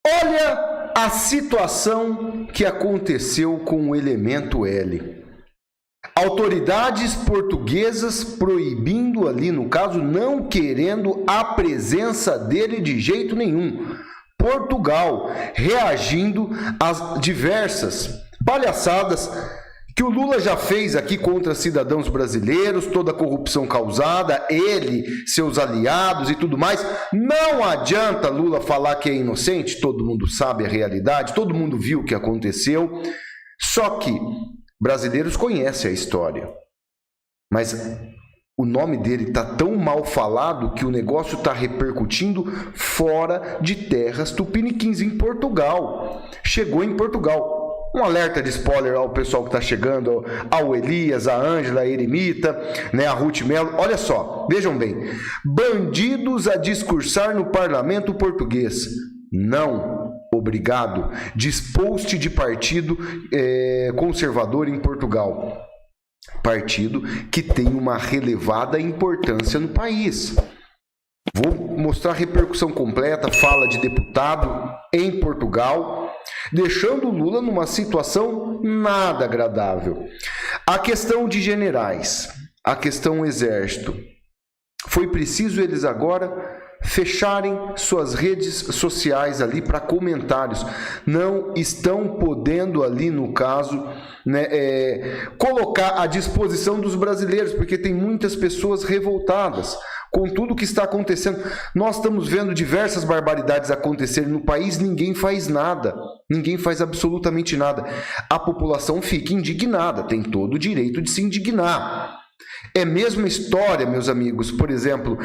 Olha a situação que aconteceu com o elemento L. Autoridades portuguesas proibindo ali, no caso, não querendo a presença dele de jeito nenhum. Portugal reagindo às diversas palhaçadas que o Lula já fez aqui contra cidadãos brasileiros, toda a corrupção causada, ele, seus aliados e tudo mais. Não adianta Lula falar que é inocente, todo mundo sabe a realidade, todo mundo viu o que aconteceu. Só que brasileiros conhecem a história, mas o nome dele está tão mal falado que o negócio está repercutindo fora de terras tupiniquins, em Portugal. Chegou em Portugal. Um alerta de spoiler ao pessoal que está chegando, ao Elias, a Ângela, a Eremita, né, a Ruth Melo. Olha só, vejam bem. Bandidos a discursar no parlamento português. Não, obrigado. Diz post de partido conservador em Portugal. Partido que tem uma relevada importância no país. Vou mostrar a repercussão completa, fala de deputado em Portugal, deixando o Lula numa situação nada agradável. A questão de generais, a questão exército. Foi preciso eles agora fecharem suas redes sociais ali para comentários. Não estão podendo ali, no caso, né, colocar à disposição dos brasileiros, porque tem muitas pessoas revoltadas com tudo o que está acontecendo. Nós estamos vendo diversas barbaridades acontecerem no país, ninguém faz nada, ninguém faz absolutamente nada. A população fica indignada, tem todo o direito de se indignar. É a mesma história, meus amigos, por exemplo,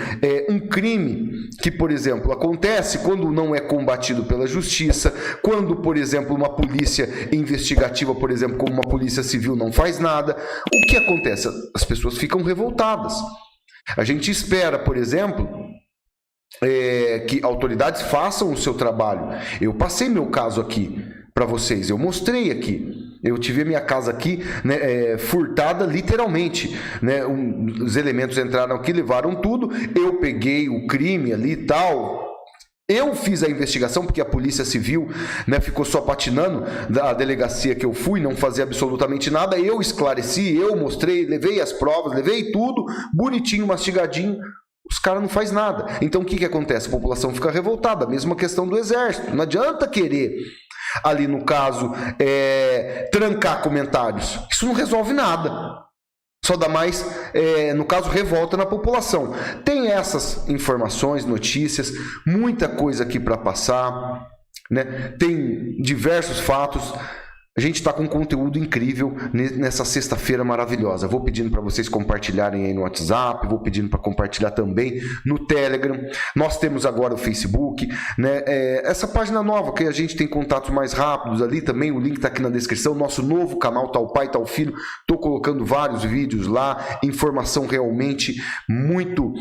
um crime que, por exemplo, acontece quando não é combatido pela justiça, quando, por exemplo, uma polícia investigativa, por exemplo, como uma polícia civil, não faz nada. O que acontece? As pessoas ficam revoltadas. A gente espera, por exemplo, que autoridades façam o seu trabalho. Eu passei meu caso aqui para vocês, eu mostrei aqui. Eu tive a minha casa aqui, né, furtada literalmente, né? Os elementos entraram aqui, levaram tudo, eu peguei o crime ali e tal. Eu fiz a investigação porque a Polícia Civil, né, ficou só patinando da delegacia que eu fui, não fazia absolutamente nada. Eu esclareci, eu mostrei, levei as provas, levei tudo, bonitinho, mastigadinho. Os caras não fazem nada. Então o que acontece? A população fica revoltada. A mesma questão do exército. Não adianta querer, ali no caso, trancar comentários. Isso não resolve nada. Só dá mais, no caso, revolta na população. Tem essas informações, notícias, muita coisa aqui para passar, né? Tem diversos fatos. A gente está com um conteúdo incrível nessa sexta-feira maravilhosa. Vou pedindo para vocês compartilharem aí no WhatsApp, vou pedindo para compartilhar também no Telegram. Nós temos agora o Facebook, né? Essa página nova que a gente tem contatos mais rápidos ali também, o link está aqui na descrição. Nosso novo canal, Tal Pai, Tal Filho. Estou colocando vários vídeos lá, informação realmente muito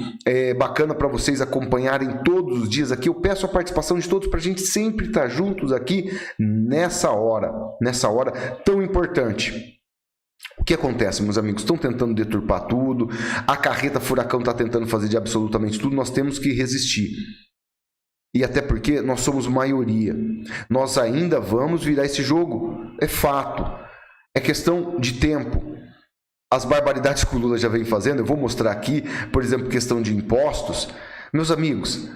bacana para vocês acompanharem todos os dias aqui. Eu peço a participação de todos para a gente sempre estar juntos aqui nessa hora tão importante. O que acontece, meus amigos? Estão tentando deturpar tudo, a carreta furacão está tentando fazer de absolutamente tudo, nós temos que resistir. E até porque nós somos maioria. Nós ainda vamos virar esse jogo, é fato. É questão de tempo. As barbaridades que o Lula já vem fazendo, eu vou mostrar aqui, por exemplo, questão de impostos. Meus amigos,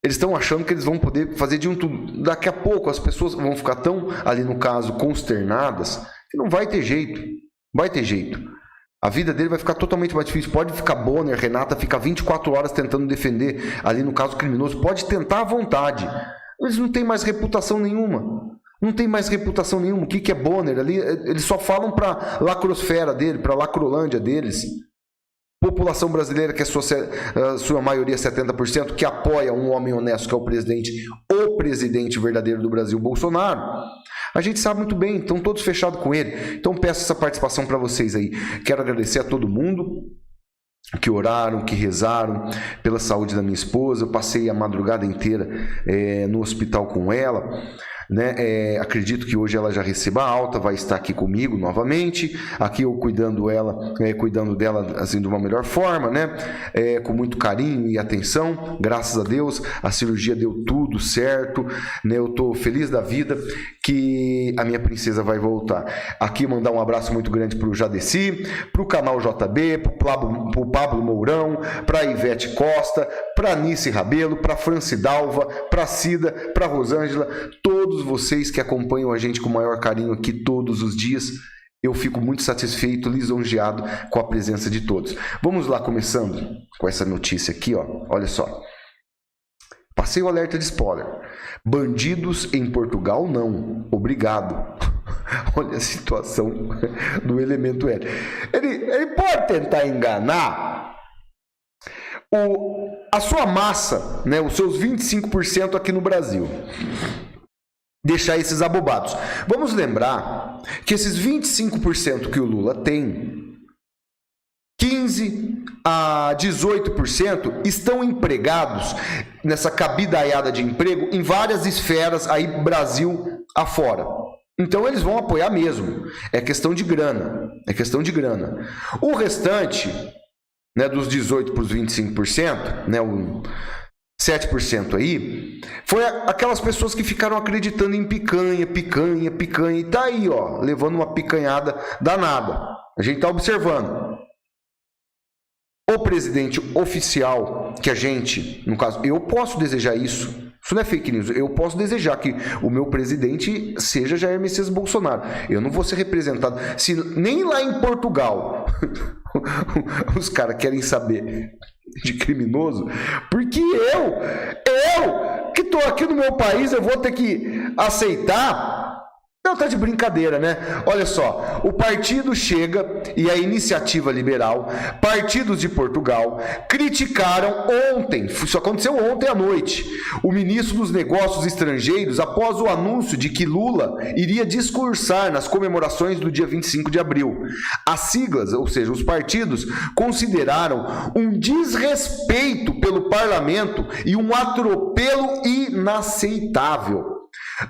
eles estão achando que eles vão poder fazer de um tudo. Daqui a pouco as pessoas vão ficar tão, ali no caso, consternadas, que não vai ter jeito. Vai ter jeito. A vida dele vai ficar totalmente mais difícil. Pode ficar Bonner, Renata, ficar 24 horas tentando defender, ali no caso criminoso. Pode tentar à vontade. Eles não têm mais reputação nenhuma. Não tem mais reputação nenhuma. O que é Bonner? Ali, eles só falam para a lacrosfera dele, para a lacrolândia deles. População brasileira, que é sua maioria 70%, que apoia um homem honesto, que é o presidente verdadeiro do Brasil, Bolsonaro. A gente sabe muito bem, estão todos fechados com ele. Então peço essa participação para vocês aí. Quero agradecer a todo mundo que oraram, que rezaram pela saúde da minha esposa. Eu passei a madrugada inteira no hospital com ela. né? Acredito que hoje ela já receba a alta, vai estar aqui comigo novamente, aqui eu cuidando dela assim de uma melhor forma, né? Com muito carinho e atenção. Graças a Deus a cirurgia deu tudo certo, né? Eu tô feliz da vida que a minha princesa vai voltar. Aqui mandar um abraço muito grande pro Jadeci, pro canal JB, pro Pablo Mourão, pra Ivete Costa, pra Nice Rabelo, pra Franci Dalva, pra Cida, pra Rosângela, todos vocês que acompanham a gente com o maior carinho aqui todos os dias. Eu fico muito satisfeito, lisonjeado com a presença de todos. Vamos lá, começando com essa notícia aqui, ó. Olha só. Passei o alerta de spoiler. Bandidos em Portugal, não. Obrigado. Olha a situação do elemento L. Ele pode tentar enganar a sua massa, né, os seus 25% aqui no Brasil. Deixar esses abobados. Vamos lembrar que esses 25% que o Lula tem, 15% a 18% estão empregados nessa cabidaiada de emprego em várias esferas aí Brasil afora. Então eles vão apoiar mesmo. É questão de grana. O restante, né, dos 18% para os 25%, né, o 7% aí, foi aquelas pessoas que ficaram acreditando em picanha, e tá aí, ó, levando uma picanhada danada. A gente tá observando. O presidente oficial, que a gente, no caso, eu posso desejar isso não é fake news, eu posso desejar que o meu presidente seja Jair Messias Bolsonaro. Eu não vou ser representado, se nem lá em Portugal os caras querem saber de criminoso, porque eu que tô aqui no meu país, eu vou ter que aceitar. Não, tá de brincadeira, né? Olha só, o partido Chega e a Iniciativa Liberal, partidos de Portugal, criticaram ontem, isso aconteceu ontem à noite, o ministro dos Negócios Estrangeiros após o anúncio de que Lula iria discursar nas comemorações do dia 25 de abril. As siglas, ou seja, os partidos, consideraram um desrespeito pelo parlamento e um atropelo inaceitável.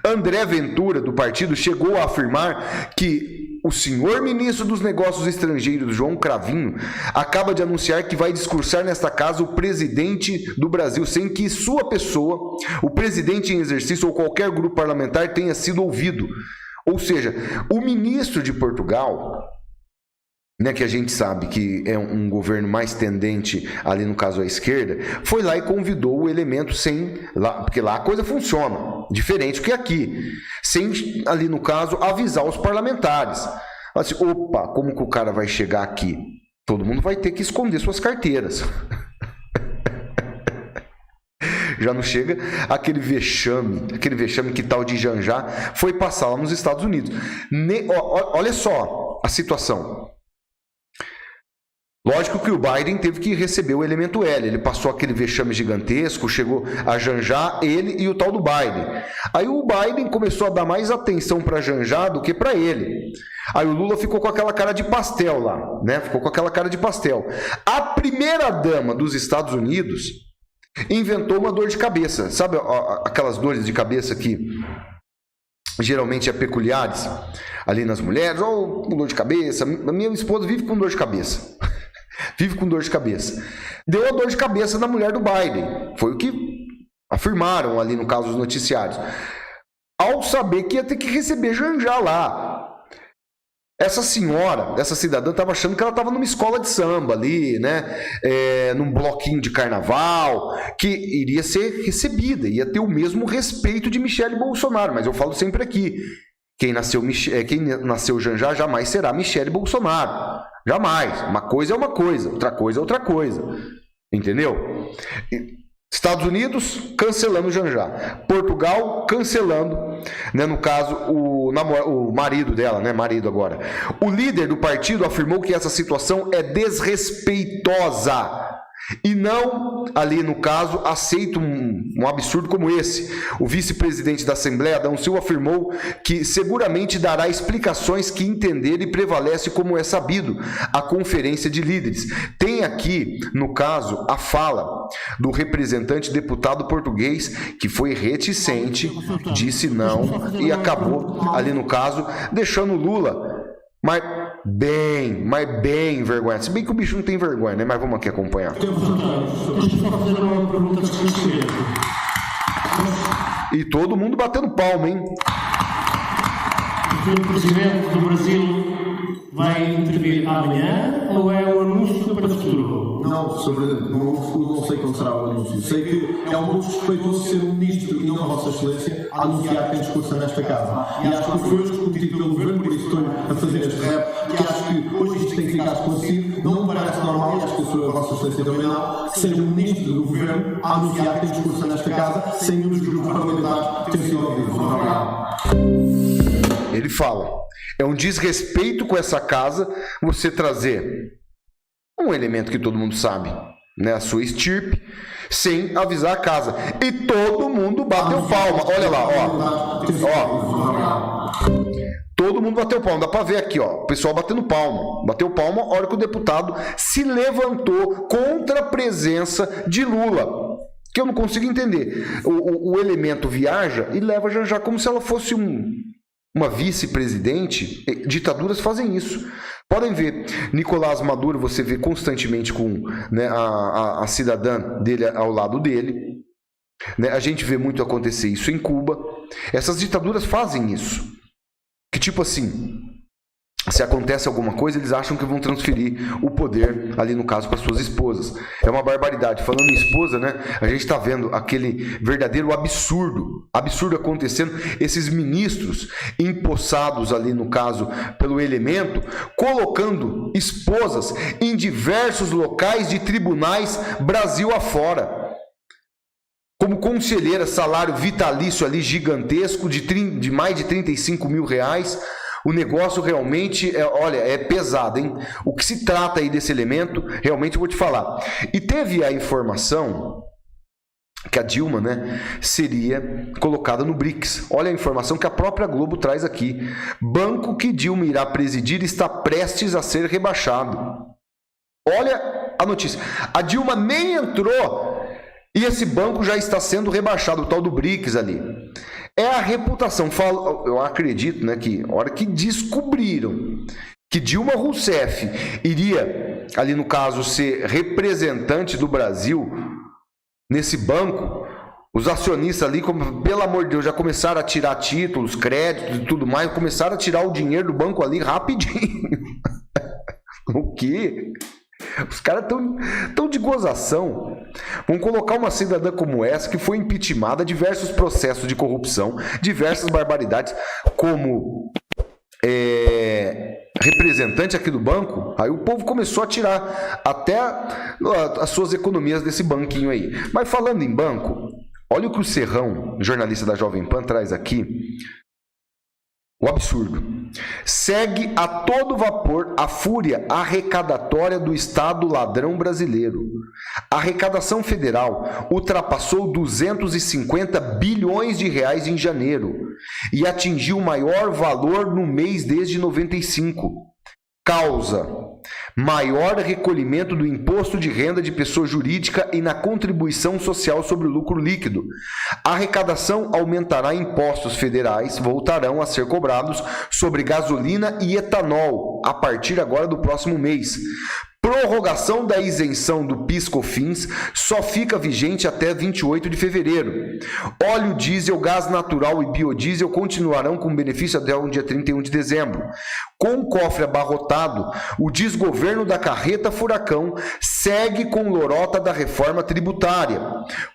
André Ventura, do partido, chegou a afirmar que o senhor ministro dos Negócios Estrangeiros, João Cravinho, acaba de anunciar que vai discursar nesta casa o presidente do Brasil, sem que sua pessoa, o presidente em exercício ou qualquer grupo parlamentar tenha sido ouvido. Ou seja, o ministro de Portugal, né, que a gente sabe que é um governo mais tendente ali no caso à esquerda, foi lá e convidou o elemento porque lá a coisa funciona, diferente do que aqui, sem ali no caso avisar os parlamentares. Assim, opa, como que o cara vai chegar aqui? Todo mundo vai ter que esconder suas carteiras. Já não chega aquele vexame que tal de Janjá foi passar lá nos Estados Unidos. Olha só a situação. Lógico que o Biden teve que receber o elemento L, ele passou aquele vexame gigantesco, chegou a Janjá, ele e o tal do Biden. Aí o Biden começou a dar mais atenção para Janjá do que para ele. Aí o Lula ficou com aquela cara de pastel lá, né? Ficou com aquela cara de pastel. A primeira-dama dos Estados Unidos inventou uma dor de cabeça. Sabe aquelas dores de cabeça que geralmente é peculiares ali nas mulheres? Ou com dor de cabeça. A minha esposa vive com dor de cabeça. Deu a dor de cabeça na mulher do Biden. Foi o que afirmaram ali no caso dos noticiários. Ao saber que ia ter que receber Janjá lá. Essa senhora, essa cidadã, estava achando que ela estava numa escola de samba ali, né? Num bloquinho de carnaval, que iria ser recebida, ia ter o mesmo respeito de Michele Bolsonaro. Mas eu falo sempre aqui, quem nasceu Janjá jamais será Michele Bolsonaro. Jamais. Uma coisa é uma coisa, outra coisa é outra coisa. Entendeu? Estados Unidos cancelando Janjá. Portugal cancelando, né, no caso, o marido dela, né? Marido agora. O líder do partido afirmou que essa situação é desrespeitosa E não, ali no caso, aceita um absurdo como esse. O vice-presidente da Assembleia, Adão Silva, afirmou que seguramente dará explicações que entender e prevalece como é sabido a conferência de líderes. Tem aqui, no caso, a fala do representante deputado português, que foi reticente, disse não e acabou, ali no caso, deixando o Lula mas bem vergonha. Se bem que o bicho não tem vergonha, né? Mas vamos aqui acompanhar. E todo mundo batendo palma, hein? O presidente do Brasil vai intervir amanhã ou é um anúncio para o futuro? Não, Sr. Presidente, não sei quando será o anúncio. Sei que é um pouco respeitoso ser um ministro e não Vossa Excelência a anunciar quem discursa nesta casa. E acho que foi discutido pelo Governo, por isso estou a fazer este rap, que acho que hoje isto tem que ficar esclarecido. Não me parece normal, e acho que a Vossa Excelência também não, que seja um ministro do Governo a anunciar quem discursa nesta casa sem nenhum dos grupos parlamentares ter sido ouvidos. Muito obrigado. Ele fala, é um desrespeito com essa casa você trazer um elemento que todo mundo sabe, né, a sua estirpe, sem avisar a casa. E todo mundo bateu palma. Olha lá, ó. Todo mundo bateu palma. Dá pra ver aqui, ó. O pessoal batendo palma. Bateu palma a hora que o deputado se levantou contra a presença de Lula. Que eu não consigo entender. O elemento viaja e leva já como se ela fosse uma vice-presidente. Ditaduras fazem isso. Podem ver, Nicolás Maduro, você vê constantemente com, né, a cidadã dele ao lado dele. Né? A gente vê muito acontecer isso em Cuba. Essas ditaduras fazem isso. Que tipo assim, se acontece alguma coisa, eles acham que vão transferir o poder, ali no caso, para suas esposas. É uma barbaridade. Falando em esposa, né, a gente está vendo aquele verdadeiro absurdo acontecendo. Esses ministros empossados ali, no caso, pelo elemento, colocando esposas em diversos locais de tribunais Brasil afora. Como conselheira, salário vitalício ali gigantesco, de mais de 35 mil reais. O negócio realmente, é pesado, hein? O que se trata aí desse elemento, realmente eu vou te falar. E teve a informação que a Dilma, né, seria colocada no BRICS. Olha a informação que a própria Globo traz aqui. Banco que Dilma irá presidir está prestes a ser rebaixado. Olha a notícia. A Dilma nem entrou e esse banco já está sendo rebaixado, o tal do BRICS ali. É a reputação. Eu acredito, né, que a hora que descobriram que Dilma Rousseff iria, ali no caso, ser representante do Brasil nesse banco, os acionistas ali, pelo amor de Deus, já começaram a tirar títulos, créditos e tudo mais, começaram a tirar o dinheiro do banco ali rapidinho. O quê? Os caras tão de gozação. Vão colocar uma cidadã como essa, que foi impeachmentada, diversos processos de corrupção, diversas barbaridades, como representante aqui do banco. Aí o povo começou a tirar até as suas economias desse banquinho aí. Mas falando em banco, olha o que o Serrão, jornalista da Jovem Pan, traz aqui. O absurdo. Segue a todo vapor a fúria arrecadatória do Estado ladrão brasileiro. A arrecadação federal ultrapassou 250 bilhões de reais em janeiro e atingiu o maior valor no mês desde 95. Causa: maior recolhimento do imposto de renda de pessoa jurídica e na contribuição social sobre o lucro líquido. A arrecadação aumentará, impostos federais voltarão a ser cobrados sobre gasolina e etanol a partir agora do próximo mês. Prorrogação da isenção do PIS/COFINS só fica vigente até 28 de fevereiro. Óleo diesel, gás natural e biodiesel continuarão com benefício até o dia 31 de dezembro. Com o cofre abarrotado, o desgoverno da carreta furacão segue com lorota da reforma tributária.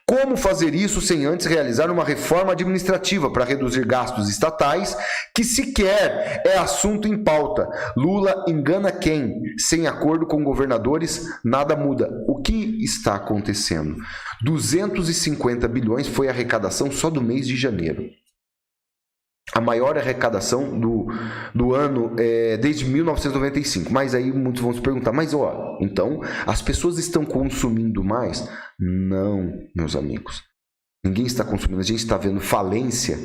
Como fazer isso sem antes realizar uma reforma administrativa para reduzir gastos estatais, que sequer é assunto em pauta? Lula engana quem? Sem acordo com governadores, nada muda. O que está acontecendo? 250 bilhões foi a arrecadação só do mês de janeiro. a maior arrecadação do ano desde 1995. Mas aí muitos vão se perguntar, mas então as pessoas estão consumindo mais? Não, meus amigos. Ninguém está consumindo. A gente está vendo falência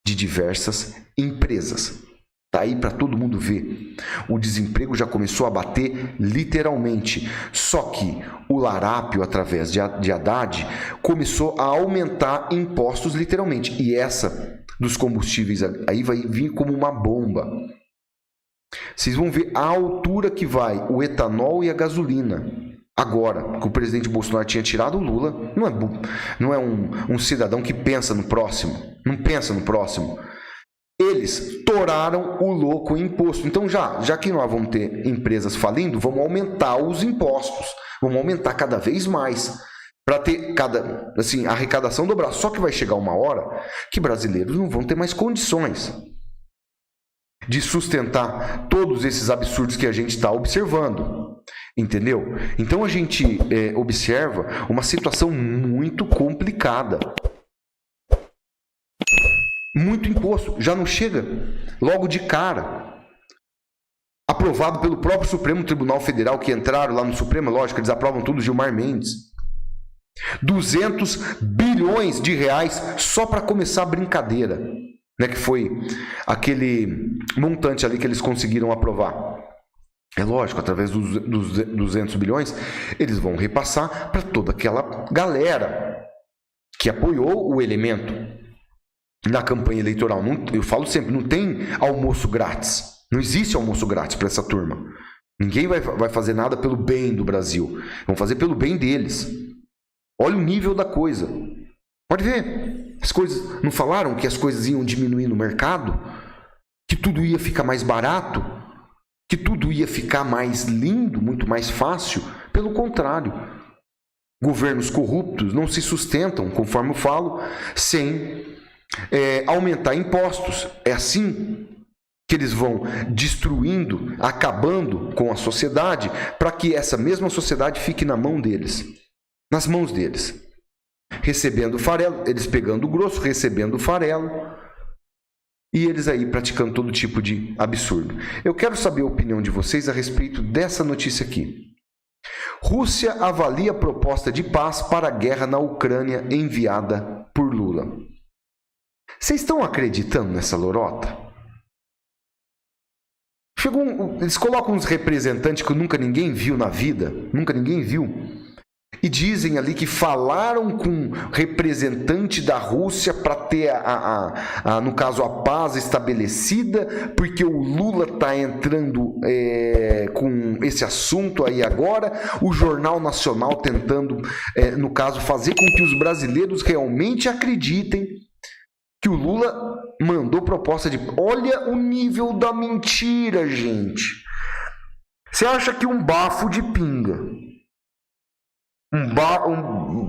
de diversas empresas. Está aí para todo mundo ver. O desemprego já começou a bater literalmente. Só que o larápio, através de Haddad, começou a aumentar impostos literalmente. E essa dos combustíveis aí vai vir como uma bomba. Vocês vão ver a altura que vai o etanol e a gasolina. Agora, que o presidente Bolsonaro tinha tirado o Lula, não é um cidadão que pensa no próximo. Não pensa no próximo. Eles toraram o louco em imposto. Então, já que nós vamos ter empresas falindo, vamos aumentar os impostos. Vamos aumentar cada vez mais. Para ter a arrecadação dobrar. Só que vai chegar uma hora que brasileiros não vão ter mais condições de sustentar todos esses absurdos que a gente está observando. Entendeu? Então, a gente observa uma situação muito complicada. Muito imposto, já não chega logo de cara. Aprovado pelo próprio Supremo Tribunal Federal, que entraram lá no Supremo, lógico, eles aprovam tudo, Gilmar Mendes. 200 bilhões de reais só para começar a brincadeira, né, que foi aquele montante ali que eles conseguiram aprovar. É lógico, através dos 200 bilhões, eles vão repassar para toda aquela galera que apoiou o elemento na campanha eleitoral. Eu falo sempre, não tem almoço grátis. Não existe almoço grátis para essa turma. Ninguém vai fazer nada pelo bem do Brasil. Vão fazer pelo bem deles. Olha o nível da coisa. Pode ver. As coisas não falaram que as coisas iam diminuir no mercado? Que tudo ia ficar mais barato? Que tudo ia ficar mais lindo, muito mais fácil? Pelo contrário. Governos corruptos não se sustentam, conforme eu falo, sem aumentar impostos. É assim que eles vão destruindo, acabando com a sociedade, para que essa mesma sociedade fique na mão deles, nas mãos deles, recebendo farelo, eles pegando o grosso, recebendo o farelo, e eles aí praticando todo tipo de absurdo. Eu quero saber a opinião de vocês a respeito dessa notícia aqui. Rússia avalia a proposta de paz para a guerra na Ucrânia enviada por Lula. Vocês estão acreditando nessa lorota? Eles colocam uns representantes que nunca ninguém viu na vida, nunca ninguém viu, e dizem ali que falaram com representante da Rússia para ter, no caso, a paz estabelecida, porque o Lula está entrando com esse assunto aí agora, o Jornal Nacional tentando, no caso, fazer com que os brasileiros realmente acreditem que o Lula mandou proposta de... Olha o nível da mentira, gente. Você acha que um bafo de pinga,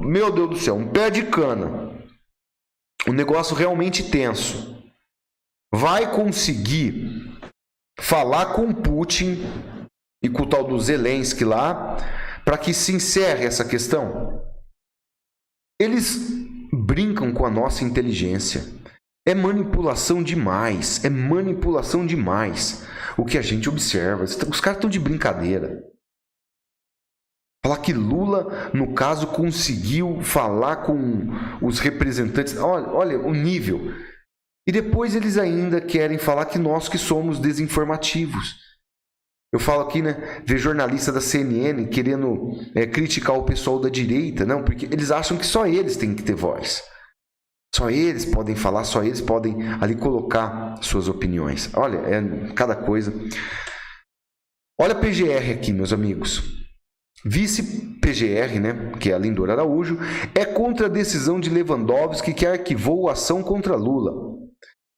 meu Deus do céu, um pé de cana, um negócio realmente tenso, vai conseguir falar com Putin e com o tal do Zelensky lá, para que se encerre essa questão? Eles brincam com a nossa inteligência. É manipulação demais, o que a gente observa. Os caras estão de brincadeira. Falar que Lula, no caso, conseguiu falar com os representantes. Olha o nível. E depois eles ainda querem falar que nós que somos desinformativos. Eu falo aqui, né? Ver jornalista da CNN querendo criticar o pessoal da direita. Não, porque eles acham que só eles têm que ter voz. Só eles podem falar, só eles podem ali colocar suas opiniões. Olha, é cada coisa. Olha a PGR aqui, meus amigos. Vice-PGR, né, que é a Lindor Araújo, é contra a decisão de Lewandowski que arquivou a ação contra Lula.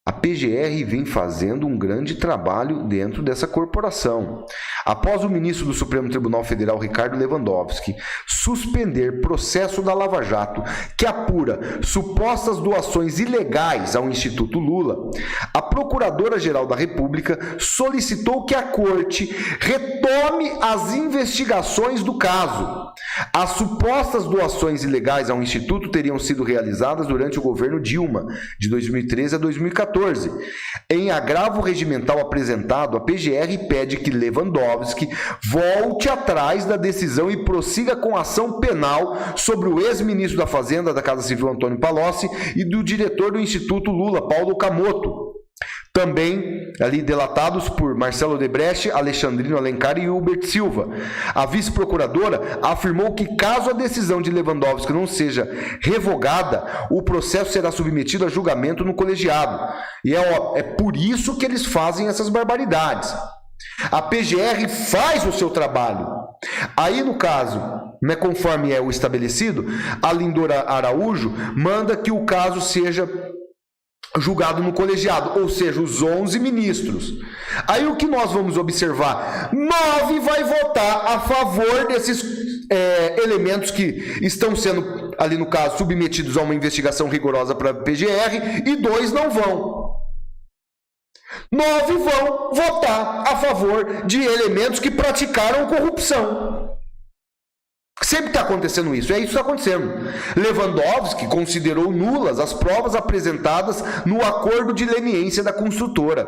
A PGR vem fazendo um grande trabalho dentro dessa corporação. Após o ministro do Supremo Tribunal Federal, Ricardo Lewandowski, suspender processo da Lava Jato que apura supostas doações ilegais ao Instituto Lula, a Procuradora-Geral da República solicitou que a Corte retome as investigações do caso. As supostas doações ilegais ao Instituto teriam sido realizadas durante o governo Dilma, de 2013 a 2014. Em agravo regimental apresentado, a PGR pede que Lewandowski volte atrás da decisão e prossiga com ação penal sobre o ex-ministro da Fazenda da Casa Civil, Antônio Palocci, e do diretor do Instituto Lula, Paulo Camoto. Também ali delatados por Marcelo Odebrecht, Alexandrino Alencar e Hubert Silva. A vice-procuradora afirmou que caso a decisão de Lewandowski não seja revogada, o processo será submetido a julgamento no colegiado. E é por isso que eles fazem essas barbaridades. A PGR faz o seu trabalho. Aí, no caso, né, conforme é o estabelecido, a Lindora Araújo manda que o caso seja julgado no colegiado, ou seja, os 11 ministros. Aí o que nós vamos observar? 9 vai votar a favor desses elementos que estão sendo, ali no caso, submetidos a uma investigação rigorosa para a PGR, e 2 não vão. 9 vão votar a favor de elementos que praticaram corrupção. Sempre está acontecendo isso, é isso que está acontecendo. Lewandowski considerou nulas as provas apresentadas no acordo de leniência da construtora.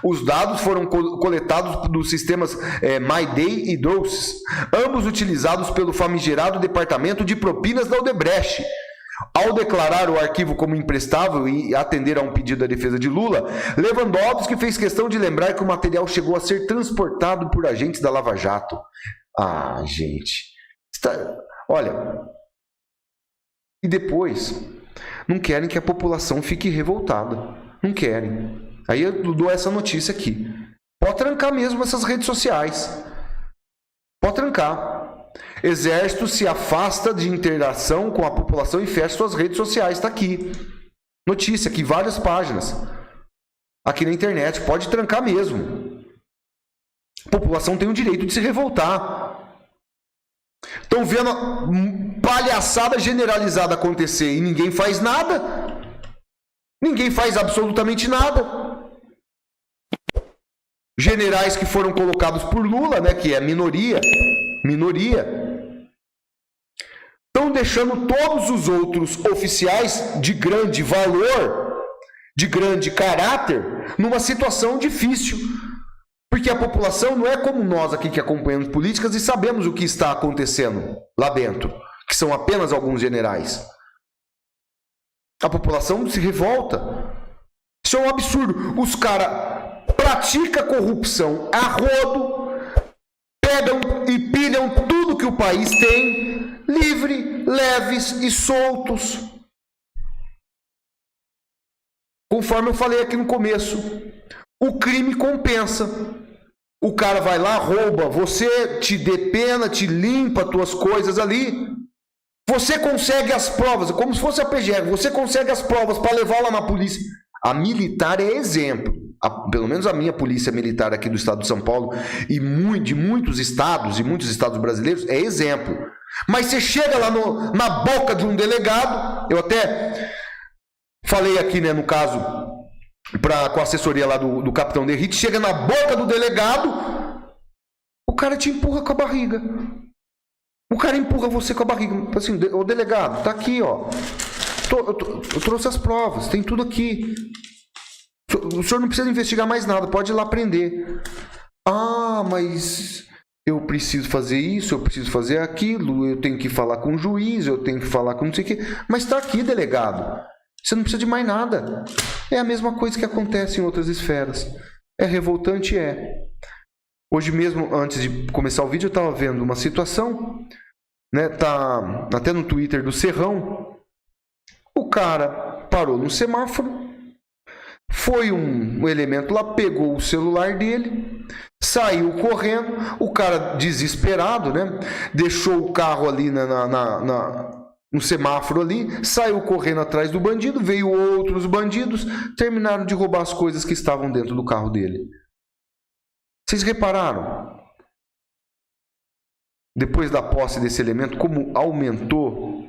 Os dados foram coletados dos sistemas MyDay e DOCES, ambos utilizados pelo famigerado Departamento de Propinas da Odebrecht. Ao declarar o arquivo como imprestável e atender a um pedido da defesa de Lula, Lewandowski fez questão de lembrar que o material chegou a ser transportado por agentes da Lava Jato. Ah, gente... Olha, e depois não querem que a população fique revoltada, não querem. Aí eu dou essa notícia aqui. Pode trancar mesmo essas redes sociais, pode trancar. Exército se afasta de interação com a população e fecha suas redes sociais. Está aqui, notícia aqui, várias páginas aqui na internet. Pode trancar mesmo. A população tem o direito de se revoltar. Estão vendo palhaçada generalizada acontecer e ninguém faz nada. Ninguém faz absolutamente nada. Generais que foram colocados por Lula, né, que é minoria, estão deixando todos os outros oficiais de grande valor, de grande caráter, numa situação difícil. Porque a população não é como nós aqui que acompanhamos políticas e sabemos o que está acontecendo lá dentro, que são apenas alguns generais. A população se revolta. Isso é um absurdo. Os caras praticam corrupção a rodo, pegam e pilham tudo que o país tem, livre, leves e soltos. Conforme eu falei aqui no começo, o crime compensa. O cara vai lá, rouba, você te depena, te limpa as tuas coisas ali. Você consegue as provas, como se fosse a PGR, você consegue as provas para levar lá na polícia. A militar é exemplo. Pelo menos a minha polícia militar aqui do estado de São Paulo e de muitos estados brasileiros é exemplo. Mas você chega lá na boca de um delegado, eu até falei aqui, né, no caso, com a assessoria lá do capitão Derrite, chega na boca do delegado, o cara te empurra com a barriga. O cara empurra você com a barriga. Assim, o delegado, tá aqui, ó. Eu trouxe as provas, tem tudo aqui. O senhor não precisa investigar mais nada, pode ir lá prender. Ah, mas eu preciso fazer isso, eu preciso fazer aquilo, eu tenho que falar com o juiz, eu tenho que falar com não sei o quê. Mas tá aqui, delegado. Você não precisa de mais nada. É a mesma coisa que acontece em outras esferas. É revoltante, é. Hoje mesmo, antes de começar o vídeo, eu estava vendo uma situação, né? Tá até no Twitter do Serrão. O cara parou no semáforo, foi um elemento lá, pegou o celular dele, saiu correndo. O cara desesperado, né? Deixou o carro ali no semáforo ali, saiu correndo atrás do bandido, veio outros bandidos, terminaram de roubar as coisas que estavam dentro do carro dele. Vocês repararam? Depois da posse desse elemento, como aumentou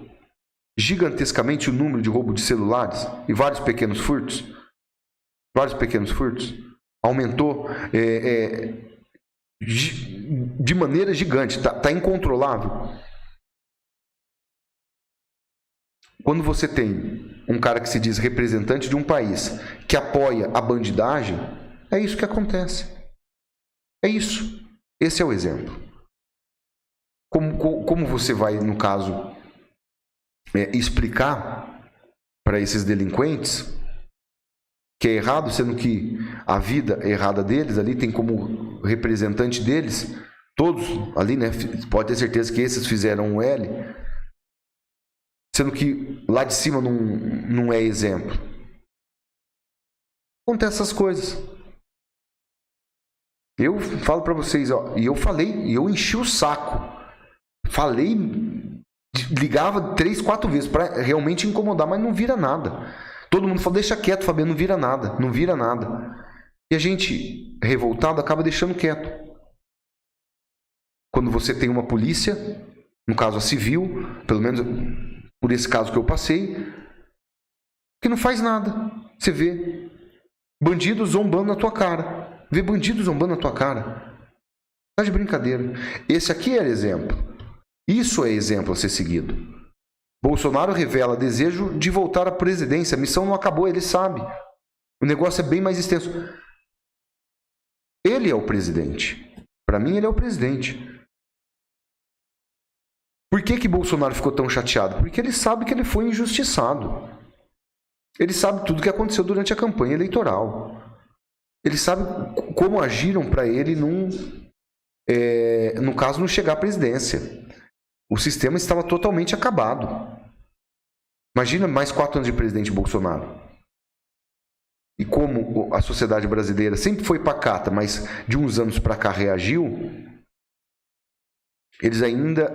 gigantescamente o número de roubo de celulares e vários pequenos furtos? Aumentou de maneira gigante, tá incontrolável. quando você tem um cara que se diz representante de um país que apoia a bandidagem, é isso que acontece. É isso. Esse é o exemplo. Como você vai, no caso, explicar para esses delinquentes que é errado, sendo que a vida errada deles ali tem como representante deles, todos ali, né? Pode ter certeza que esses fizeram um L, sendo que lá de cima não é exemplo. Acontece essas coisas. Eu falo para vocês, ó, e eu falei, e eu enchi o saco. Falei, ligava 3, 4 vezes para realmente incomodar, mas não vira nada. Todo mundo fala, deixa quieto, Fabiano, não vira nada, não vira nada. E a gente, revoltado, acaba deixando quieto. Quando você tem uma polícia, no caso a civil, pelo menos por esse caso que eu passei, que não faz nada. Você vê bandido zombando na tua cara. Vê bandido zombando na tua cara. Tá de brincadeira. Esse aqui era exemplo. Isso é exemplo a ser seguido. Bolsonaro revela desejo de voltar à presidência. A missão não acabou, ele sabe. O negócio é bem mais extenso. Ele é o presidente. Para mim, ele é o presidente. Por que Bolsonaro ficou tão chateado? Porque ele sabe que ele foi injustiçado. Ele sabe tudo o que aconteceu durante a campanha eleitoral. Ele sabe como agiram para ele no caso, não chegar à presidência. O sistema estava totalmente acabado. Imagina mais 4 anos de presidente Bolsonaro. E como a sociedade brasileira sempre foi pacata, mas de uns anos para cá reagiu, eles ainda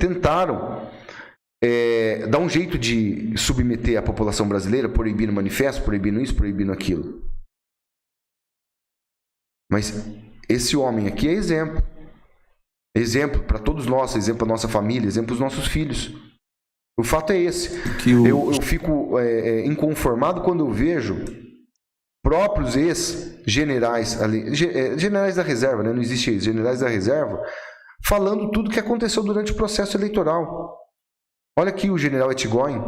tentaram dar um jeito de submeter a população brasileira, proibindo manifesto, proibindo isso, proibindo aquilo. Mas esse homem aqui é exemplo. Exemplo para todos nós, exemplo para nossa família, exemplo para os nossos filhos. O fato é esse. Eu fico inconformado quando eu vejo próprios ex-generais, generais da reserva, né? Não existe isso, generais da reserva, falando tudo o que aconteceu durante o processo eleitoral. Olha aqui o general Etchgoin.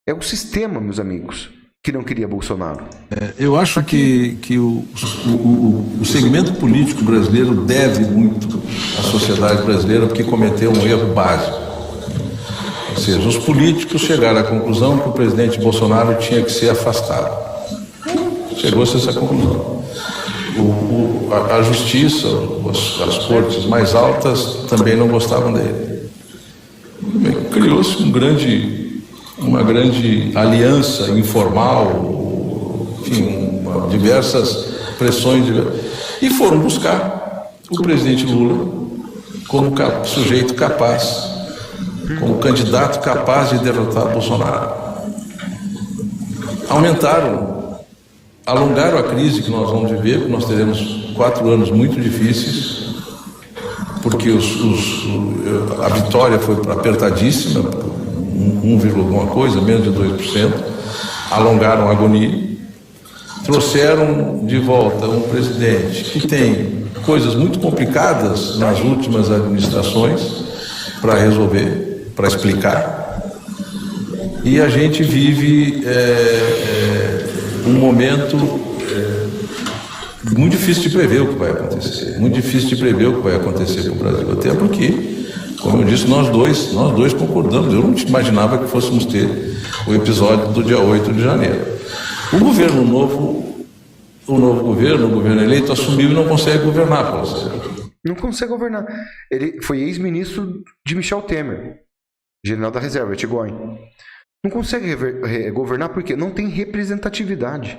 É o sistema, meus amigos, que não queria Bolsonaro. Eu acho que o segmento político brasileiro deve muito à sociedade brasileira porque cometeu um erro básico. Ou seja, os políticos chegaram à conclusão que o presidente Bolsonaro tinha que ser afastado. Chegou-se a essa conclusão. A justiça, as cortes mais altas também não gostavam dele. Criou-se uma grande aliança informal, enfim, diversas pressões, e foram buscar o presidente Lula como sujeito capaz, como candidato capaz de derrotar Bolsonaro. Alongaram a crise que nós vamos viver, porque nós teremos 4 anos muito difíceis, porque a vitória foi apertadíssima, 1, alguma coisa, menos de 2%, alongaram a agonia, trouxeram de volta um presidente que tem coisas muito complicadas nas últimas administrações para resolver, para explicar, e a gente vive um momento muito difícil de prever o que vai acontecer, muito difícil de prever o que vai acontecer com o Brasil, até porque, como eu disse, nós dois concordamos. Eu não imaginava que fôssemos ter o episódio do dia 8 de janeiro. O novo governo eleito, assumiu e não consegue governar, Paulo Sérgio. Não consegue governar. Ele foi ex-ministro de Michel Temer, general da reserva, Etchgoin. Não consegue governar porque não tem representatividade.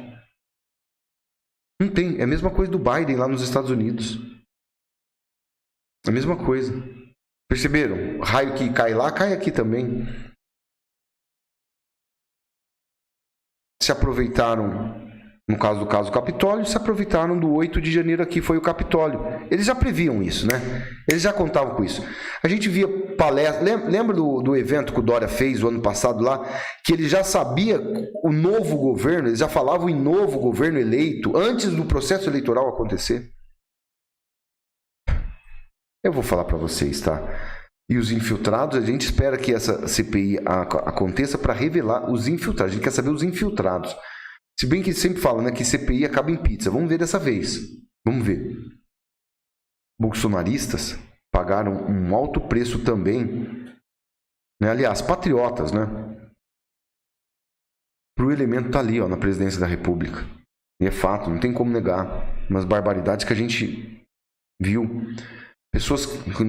Não tem. É a mesma coisa do Biden lá nos Estados Unidos. É a mesma coisa. Perceberam? O raio que cai lá, cai aqui também. Se aproveitaram, no caso do Capitólio, se aproveitaram do 8 de janeiro aqui, foi o Capitólio. Eles já previam isso, né? Eles já contavam com isso. A gente via palestra, lembra do evento que o Dória fez o ano passado lá, que ele já sabia o novo governo, eles já falavam em novo governo eleito, antes do processo eleitoral acontecer? Eu vou falar para vocês, tá? E os infiltrados, a gente espera que essa CPI aconteça para revelar os infiltrados. A gente quer saber os infiltrados. Se bem que sempre fala, né, que CPI acaba em pizza. Vamos ver dessa vez. Vamos ver. Bolsonaristas pagaram um alto preço também, né? Aliás, patriotas, né? Para o elemento estar ali, ó, na presidência da República. E é fato, não tem como negar. Umas barbaridades que a gente viu. Pessoas,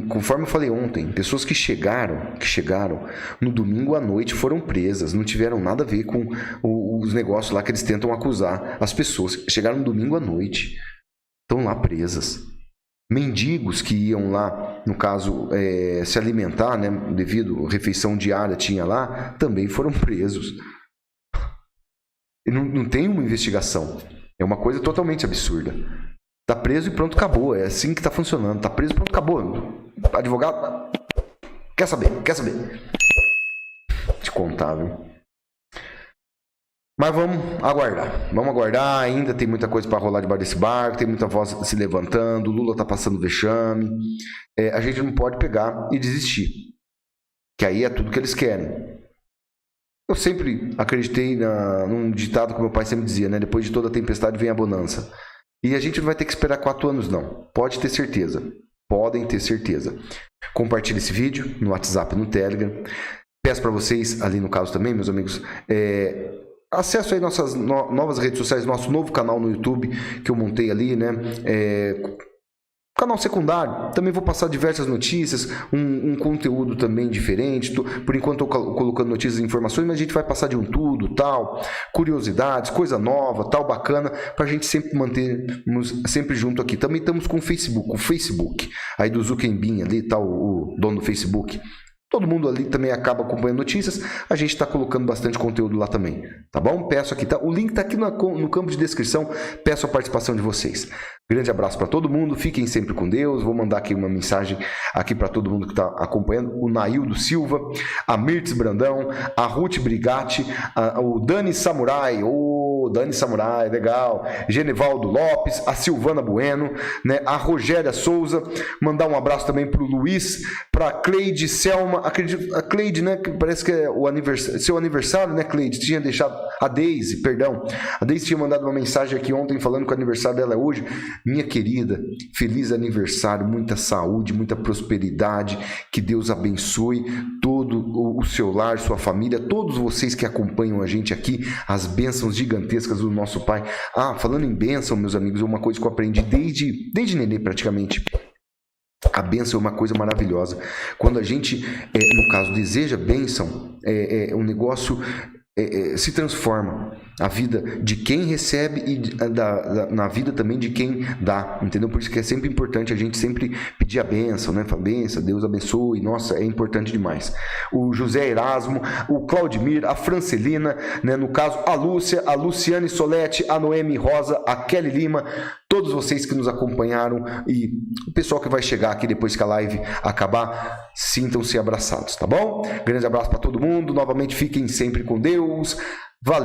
conforme eu falei ontem, pessoas que chegaram no domingo à noite foram presas, não tiveram nada a ver com os negócios lá que eles tentam acusar. As pessoas chegaram no domingo à noite, estão lá presas. Mendigos que iam lá, no caso, se alimentar, né, devido à refeição diária tinha lá, também foram presos. E não tem uma investigação. É uma coisa totalmente absurda. Tá preso e pronto, acabou. É assim que tá funcionando. Tá preso e pronto, acabou. Advogado, quer saber. Te contar, viu? Mas vamos aguardar. Ainda tem muita coisa para rolar debaixo desse barco, tem muita voz se levantando, o Lula tá passando vexame. A gente não pode pegar e desistir, que aí é tudo que eles querem. Eu sempre acreditei num ditado que meu pai sempre dizia, né? Depois de toda tempestade vem a bonança. E a gente não vai ter que esperar 4 anos, não. Pode ter certeza. Podem ter certeza. Compartilhe esse vídeo no WhatsApp, no Telegram. Peço para vocês, ali no caso também, meus amigos, acesso aí nossas novas redes sociais, nosso novo canal no YouTube que eu montei ali, né? Canal secundário, também vou passar diversas notícias, um conteúdo também diferente. Por enquanto estou colocando notícias e informações, mas a gente vai passar de um tudo, tal, curiosidades, coisa nova, tal, bacana, para a gente sempre mantermos sempre junto aqui. Também estamos com o Facebook aí do Zuckerberg ali, tal, o dono do Facebook. Todo mundo ali também acaba acompanhando notícias. A gente está colocando bastante conteúdo lá também, tá bom? Peço aqui, o link está aqui no campo de descrição. Peço a participação de vocês. Grande abraço para todo mundo. Fiquem sempre com Deus. Vou mandar aqui uma mensagem aqui para todo mundo que está acompanhando. O Naildo Silva, a Mirtz Brandão, a Ruth Brigatti, o Dani Samurai, Dani Samurai, legal. Genevaldo Lopes, a Silvana Bueno, né? A Rogéria Souza. Mandar um abraço também para o Luiz, para a Cleide Selma. Acredito, a Cleide, né? Que parece que é seu aniversário, né, Cleide? Tinha deixado a Deise, perdão. A Deise tinha mandado uma mensagem aqui ontem falando que o aniversário dela é hoje. Minha querida, feliz aniversário, muita saúde, muita prosperidade. Que Deus abençoe todo o seu lar, sua família, todos vocês que acompanham a gente aqui, as bênçãos gigantescas do nosso Pai. Falando em bênção, meus amigos, é uma coisa que eu aprendi desde neném praticamente. A bênção é uma coisa maravilhosa. Quando a gente, no caso, deseja bênção, um negócio se transforma. A vida de quem recebe e na vida também de quem dá, entendeu? Por isso que é sempre importante a gente sempre pedir a bênção, né? Fala, bênção, Deus abençoe. Nossa, é importante demais. O José Erasmo, o Claudimir, a Francelina, né? No caso, a Lúcia, a Luciane Solete, a Noemi Rosa, a Kelly Lima, todos vocês que nos acompanharam e o pessoal que vai chegar aqui depois que a live acabar, sintam-se abraçados, tá bom? Grande abraço para todo mundo. Novamente, fiquem sempre com Deus. Valeu!